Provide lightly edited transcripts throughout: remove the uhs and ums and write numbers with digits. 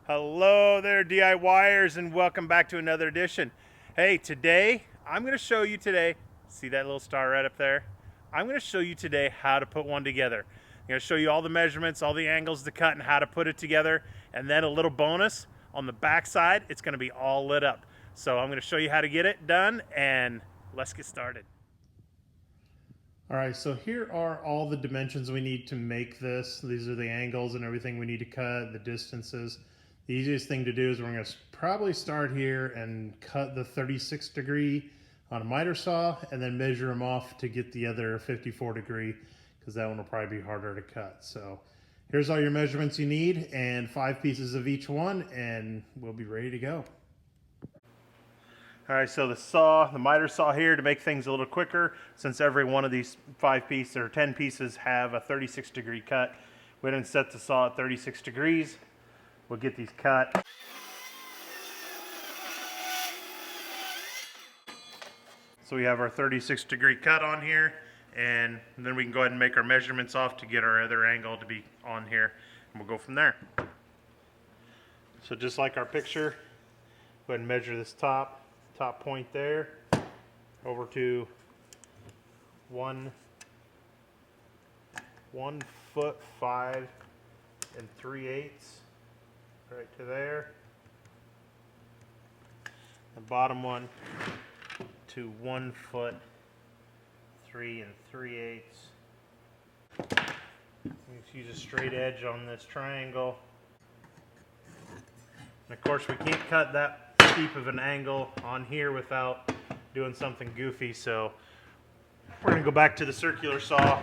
Hello there, DIYers, and welcome back to another edition. Hey, today I'm going to show you see that little star right up there? I'm going to show you today how to put one together. I'm going to show you all the measurements, all the angles to cut, and how to put it together. And then a little bonus on the back side, it's going to be all lit up. So I'm going to show you how to get it done, and let's get started. All right, so here are all the dimensions we need to make this. These are the angles and everything we need to cut, the distances. The easiest thing to do is we're going to probably start here and cut the 36 degree on a miter saw and then measure them off to get the other 54 degree, because that one will probably be harder to cut. So here's all your measurements you need and 5 pieces of each one, and we'll be ready to go. All right, so the miter saw here, to make things a little quicker, since every one of these 5 pieces or 10 pieces have a 36 degree cut, we didn't set the saw at 36 degrees. We'll get these cut. So we have our 36 degree cut on here, and then we can go ahead and make our measurements off to get our other angle to be on here, and we'll go from there. So just like our picture, go ahead and measure this top point there over to 1 foot 5 3/8, right to there. The bottom one to 1 foot 3 3/8. Let's use a straight edge on this triangle. And of course, we can't cut that steep of an angle on here without doing something goofy, so we're going to go back to the circular saw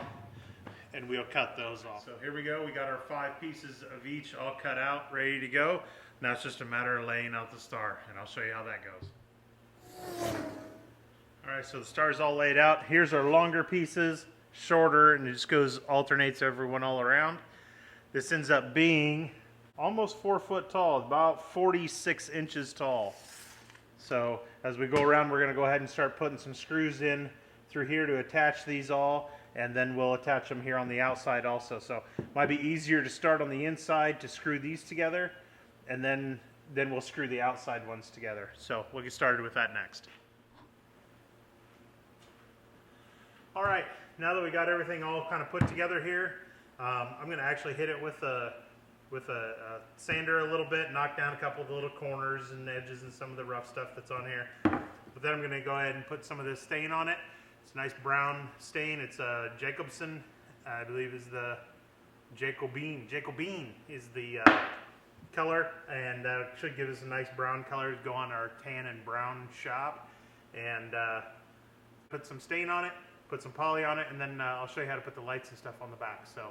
and we'll cut those off. So here we go, we got our 5 pieces of each all cut out, ready to go. Now it's just a matter of laying out the star, and I'll show you how that goes. Alright, so the star's all laid out. Here's our longer pieces, shorter, and it just alternates everyone all around. This ends up being almost 4 foot tall, about 46 inches tall. So as we go around, we're going to go ahead and start putting some screws in through here to attach these all, and then we'll attach them here on the outside also. So it might be easier to start on the inside to screw these together, and then we'll screw the outside ones together. So we'll get started with that next. All right, now that we got everything all kind of put together here, I'm going to actually hit it with a sander a little bit, knock down a couple of the little corners and edges and some of the rough stuff that's on here. But then I'm going to go ahead and put some of this stain on it. It's a nice brown stain. It's a Jacobson, I believe is the Jacobine is the color, and should give us a nice brown color to go on our tan and brown shop. And put some stain on it, put some poly on it, and then I'll show you how to put the lights and stuff on the back. So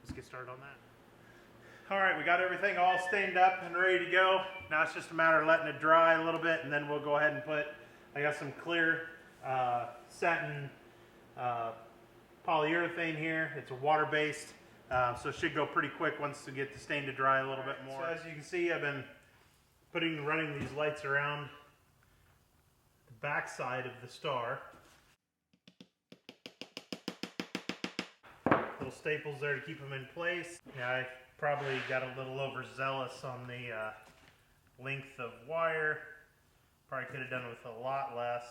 let's get started on that. Alright, we got everything all stained up and ready to go. Now it's just a matter of letting it dry a little bit, and then we'll go ahead and I got some clear satin polyurethane here. It's a water-based, so it should go pretty quick once we get the stain to dry a little bit more. So as you can see, I've been running these lights around the back side of the star. Little staples there to keep them in place. Yeah, I probably got a little overzealous on the length of wire. Probably could have done it with a lot less.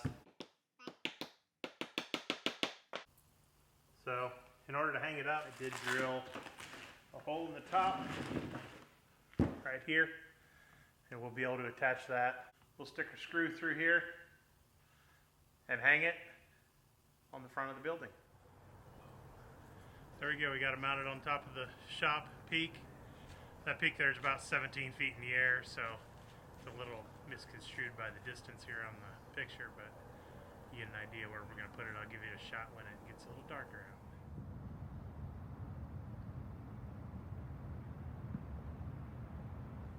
So in order to hang it up, I did drill a hole in the top right here, and we'll be able to attach that. We'll stick a screw through here and hang it on the front of the building. There we go, we got it mounted on top of the shop peak. That peak there is about 17 feet in the air, so it's a little misconstrued by the distance here on the picture, but you get an idea where we're going to put it. I'll give you a shot when it gets a little darker out.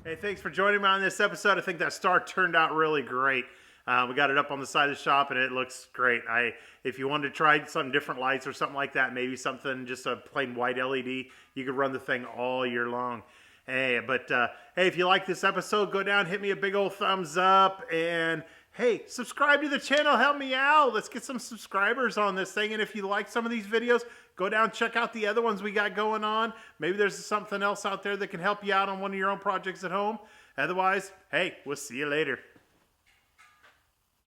Hey, thanks for joining me on this episode. I think that star turned out really great. We got it up on the side of the shop and it looks great. If you wanted to try some different lights or something like that, maybe something just a plain white LED, you could run the thing all year long. Hey, if you like this episode, go down, hit me a big old thumbs up, and Hey, subscribe to the channel. Help me out. Let's get some subscribers on this thing. And if you like some of these videos, go down and check out the other ones we got going on. Maybe there's something else out there that can help you out on one of your own projects at home. Otherwise, hey, we'll see you later.